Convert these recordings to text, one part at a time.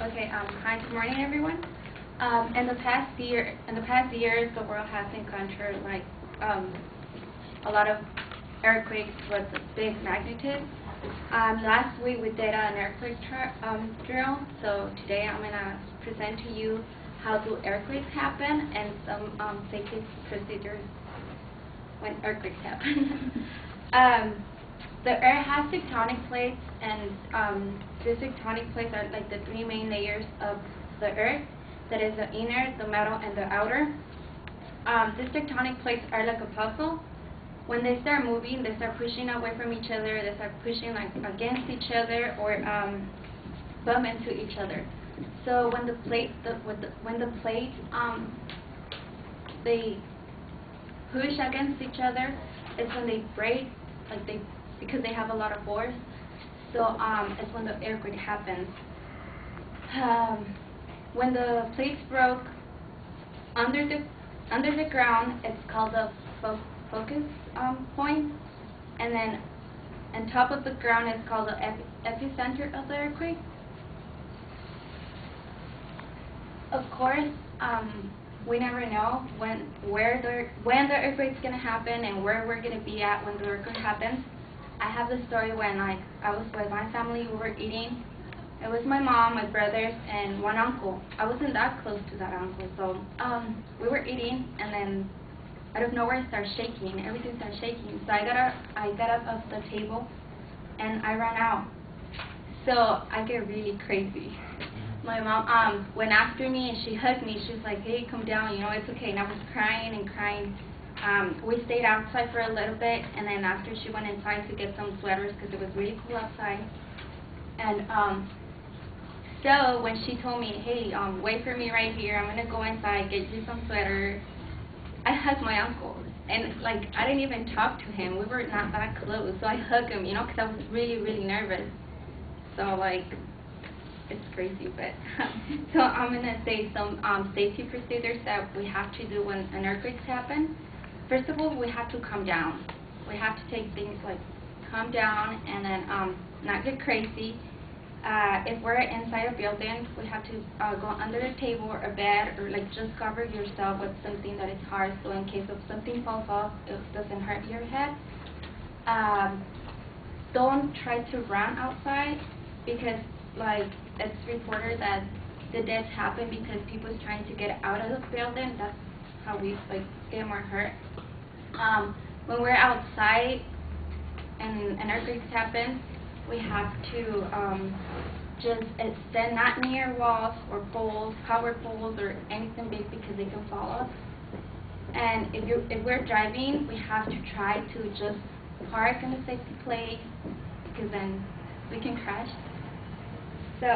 Hi, good morning, everyone. In the past years, the world has encountered a lot of earthquakes with big magnitude. Last week we did an earthquake drill, so today I'm gonna present to you how do earthquakes happen and some safety procedures when earthquakes happen. The Earth has tectonic plates, and these tectonic plates are like the three main layers of the Earth. That is the inner, the middle, and the outer. These tectonic plates are like a puzzle. When they start moving, they start pushing away from each other. They start pushing like against each other or bump into each other. So when the plates, they push against each other, it's when they break, because they have a lot of force. So it's when the earthquake happens. When the plates broke under the ground, it's called the focus point, and then on top of the ground is called the epicenter of the earthquake. Of course, we never know when the earthquake's gonna happen and where we're gonna be at when the earthquake happens. I have the story when I was with my family. We were eating. It was my mom, my brothers, and one uncle. I wasn't that close to that uncle, so we were eating, and then out of nowhere it started shaking. Everything started shaking. So I got up off the table, and I ran out. So I get really crazy. My mom went after me, and she hugged me. She was like, "Hey, come down. You know, it's okay." And I was crying and crying. We stayed outside for a little bit, and then after she went inside to get some sweaters because it was really cool outside. And so when she told me, "Hey, wait for me right here. I'm gonna go inside, get you some sweater," I hugged my uncle, and I didn't even talk to him. We were not that close, so I hugged him, you know, because I was really, really nervous. So it's crazy, but so I'm gonna say some safety procedures that we have to do when an earthquake happens. First of all, we have to calm down. We have to take things like calm down and then not get crazy. If we're inside a building, we have to go under a table or a bed, or just cover yourself with something that is hard, so in case of something falls off, it doesn't hurt your head. Don't try to run outside, because it's reported that the deaths happen because people is trying to get out of the building. That's how we get more hurt. When we're outside and an earthquake happens, we have to just stand not near walls or poles, power poles, or anything big, because they can fall off. And if we're driving, we have to try to just park in a safety place, because then we can crash. So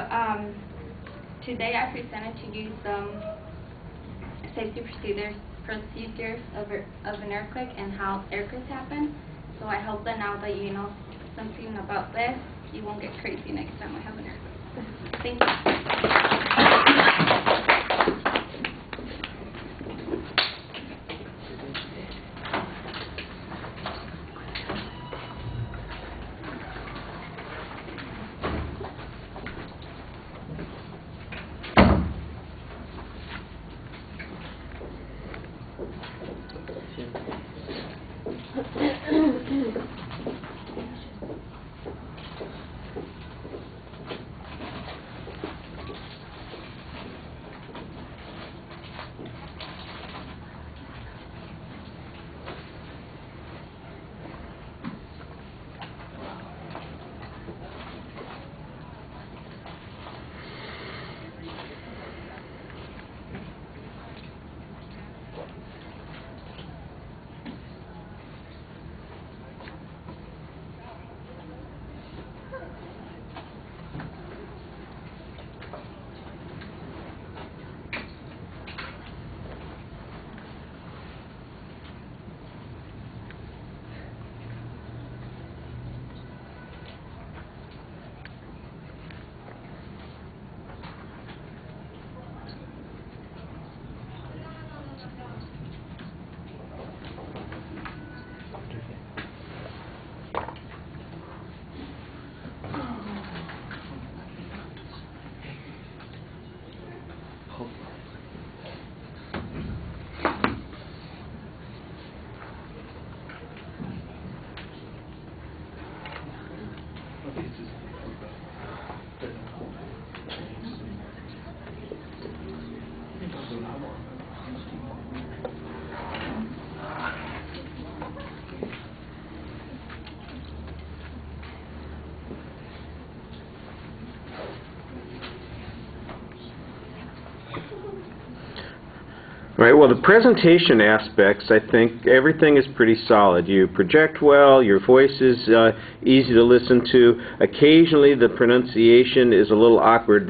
today I presented to you some safety procedures of an earthquake and how earthquakes happen. So I hope that now that you know something about this, you won't get crazy next time we have an earthquake. Thank you. All right, well, the presentation aspects, I think everything is pretty solid. You project well, your voice is easy to listen to. Occasionally the pronunciation is a little awkward.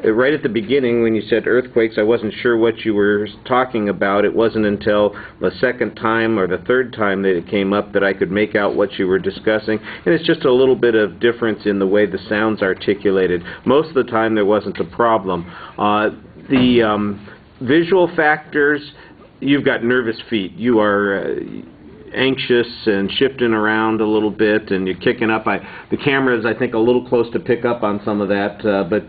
Right at the beginning when you said earthquakes, I wasn't sure what you were talking about. It wasn't until the second time or the third time that it came up that I could make out what you were discussing. And it's just a little bit of difference in the way the sound's articulated. Most of the time there wasn't a problem. Visual factors, you've got nervous feet. You are anxious and shifting around a little bit, and you're kicking up. The camera is, I think, a little close to pick up on some of that, but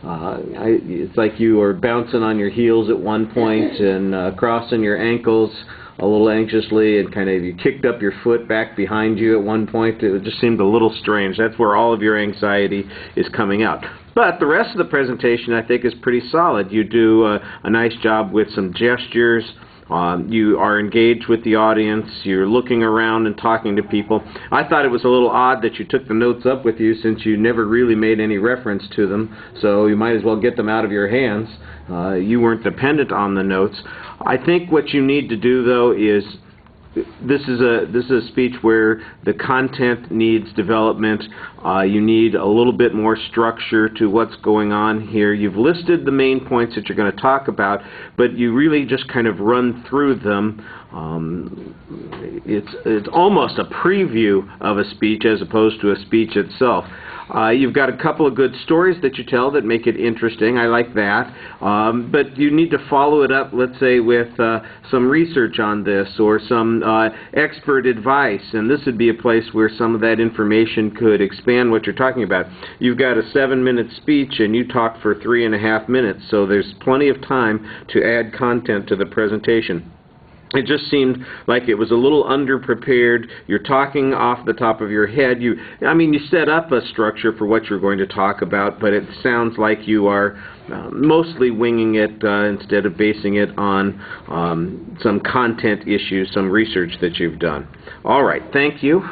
it's like you are bouncing on your heels at one point and crossing your ankles a little anxiously, and kind of you kicked up your foot back behind you at one point. It just seemed a little strange. That's where all of your anxiety is coming out. But the rest of the presentation, I think, is pretty solid. You do a nice job with some gestures. You are engaged with the audience. You're looking around and talking to people. I thought it was a little odd that you took the notes up with you, since you never really made any reference to them, so you might as well get them out of your hands. You weren't dependent on the notes. I think what you need to do, though, is this is a speech where the content needs development. You need a little bit more structure to what's going on here. You've listed the main points that you're going to talk about, but you really just kind of run through them. It's almost a preview of a speech as opposed to a speech itself. You've got a couple of good stories that you tell that make it interesting. I like that. But you need to follow it up, let's say, with some research on this or some expert advice. And this would be a place where some of that information could expand what you're talking about. You've got a 7-minute speech and you talk for 3.5 minutes, so there's plenty of time to add content to the presentation. It just seemed like it was a little underprepared. You're talking off the top of your head. You set up a structure for what you're going to talk about, but it sounds like you are mostly winging it instead of basing it on some content issues, some research that you've done. All right, thank you.